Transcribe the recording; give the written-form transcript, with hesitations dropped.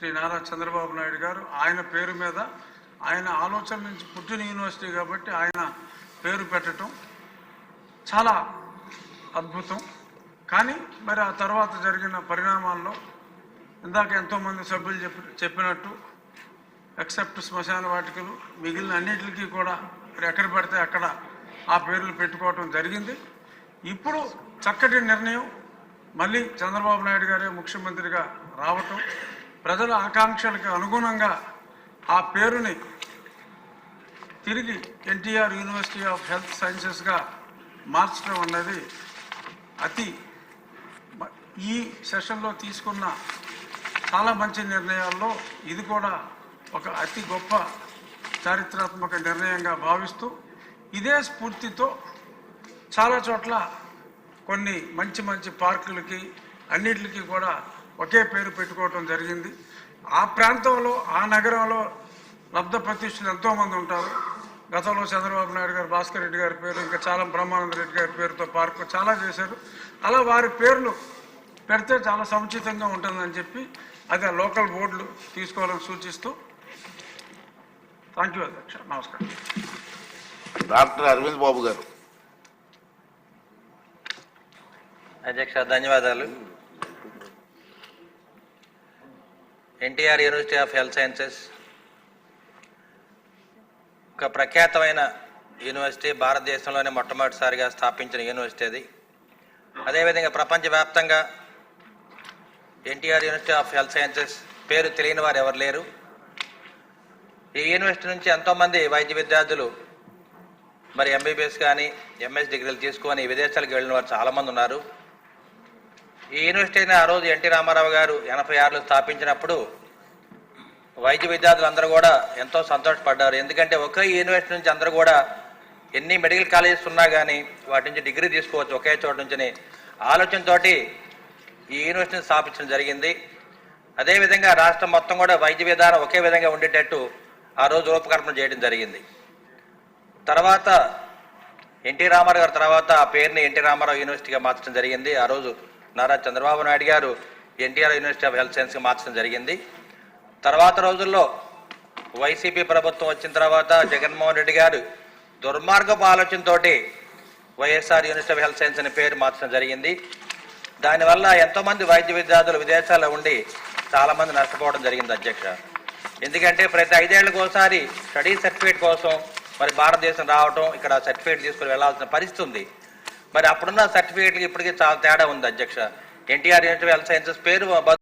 శ్రీ నారా చంద్రబాబు నాయుడు గారు ఆయన పేరు మీద ఆయన ఆలోచన నుంచి పుట్టిన యూనివర్సిటీ కాబట్టి ఆయన పేరు పెట్టడం చాలా అద్భుతం. కానీ మరి ఆ తర్వాత జరిగిన పరిణామాల్లో ఇందాక ఎంతోమంది సభ్యులు చెప్పినట్టు ఎక్సెప్ట్ శ్మశాన వాటికలు మిగిలిన అన్నింటికి కూడా మరి ఎక్కడ పడితే అక్కడ ఆ పేర్లు పెట్టుకోవటం జరిగింది. ఇప్పుడు చక్కటి నిర్ణయం, మళ్ళీ చంద్రబాబు నాయుడు గారే ముఖ్యమంత్రిగా రావటం, ప్రజల ఆకాంక్షలకు అనుగుణంగా ఆ పేరుని తిరిగి ఎన్టీఆర్ యూనివర్సిటీ ఆఫ్ హెల్త్ సైన్సెస్గా మార్చడం అన్నది ఈ సెషన్లో తీసుకున్న చాలా మంచి నిర్ణయాల్లో ఇది కూడా ఒక అతి గొప్ప చారిత్రాత్మక నిర్ణయంగా భావిస్తూ ఇదే స్ఫూర్తితో చాలా చోట్ల కొన్ని మంచి మంచి పార్కులకి అన్నిటికీ కూడా ఒకే పేరు పెట్టుకోవటం జరిగింది. ఆ ప్రాంతంలో ఆ నగరంలో లబ్ధ ప్రతిష్ఠులు ఎంతోమంది ఉంటారు. గతంలో చంద్రబాబు నాయుడు గారు భాస్కర్ రెడ్డి గారి పేరు, ఇంకా చాలా బ్రహ్మానంద రెడ్డి గారి పేరుతో పార్కు చాలా చేశారు. అలా వారి పేర్లు పెడితే చాలా సముచితంగా ఉంటుందని చెప్పి అదే లోకల్ బోర్డులు తీసుకోవాలని సూచిస్తూ థ్యాంక్ యూ అధ్యక్ష. నమస్కారం. డాక్టర్ అరవింద్ బాబు గారు. అధ్యక్ష ధన్యవాదాలు. NTR university of health sciences ఒక ప్రఖ్యాతమైన యూనివర్సిటీ, భారతదేశంలోనే మొట్టమొదటిసారిగా స్థాపించిన యూనివర్సిటీ అది. అదేవిధంగా ప్రపంచవ్యాప్తంగా NTR university of health sciences పేరు తెలియని వారు ఎవరు లేరు. ఈ యూనివర్సిటీ నుంచి ఎంతోమంది వైద్య విద్యార్థులు మరి ఎంబీబీఎస్ కానీ ఎంఎస్ డిగ్రీలు తీసుకొని విదేశాలకు వెళ్ళిన వారు చాలామంది ఉన్నారు. ఈ యూనివర్సిటీని ఆ రోజు ఎన్టీ రామారావు గారు 86లో స్థాపించినప్పుడు వైద్య విద్యార్థులు అందరూ కూడా ఎంతో సంతోషపడ్డారు. ఎందుకంటే ఒకే యూనివర్సిటీ నుంచి అందరూ కూడా ఎన్ని మెడికల్ కాలేజెస్ ఉన్నా కానీ వాటి నుంచి డిగ్రీ తీసుకోవచ్చు ఒకే చోటు నుంచి ఆలోచనతో ఈ యూనివర్సిటీని స్థాపించడం జరిగింది. అదేవిధంగా రాష్ట్రం మొత్తం కూడా వైద్య విధానం ఒకే విధంగా ఉండేటట్టు ఆ రోజు రూపకల్పన చేయడం జరిగింది. తర్వాత ఎన్టీ రామారావు గారి తర్వాత ఆ పేరుని ఎన్టీ రామారావు యూనివర్సిటీగా మార్చడం జరిగింది. ఆ రోజు నారా చంద్రబాబు నాయుడు గారు ఎన్టీఆర్ యూనివర్సిటీ ఆఫ్ హెల్త్ సైన్స్గా మార్చడం జరిగింది. తర్వాత రోజుల్లో వైసీపీ ప్రభుత్వం వచ్చిన తర్వాత జగన్మోహన్ రెడ్డి గారు దుర్మార్గపు ఆలోచనతో YSR university of health science అనే పేరు మార్చడం జరిగింది. దానివల్ల ఎంతోమంది వైద్య విద్యార్థులు విదేశాల్లో ఉండి చాలామంది నష్టపోవడం జరిగింది అధ్యక్ష. ఎందుకంటే ప్రతి 5 ఏళ్ళకి ఒకసారి స్టడీ సర్టిఫికేట్ కోసం మరి భారతదేశం రావటం, ఇక్కడ సర్టిఫికేట్ తీసుకుని వెళ్లాల్సిన పరిస్థితి ఉంది. మరి అప్పుడున్న సర్టిఫికేట్కి ఇప్పటికీ చాలా తేడా ఉంది అధ్యక్ష. NTR university of health sciences పేరు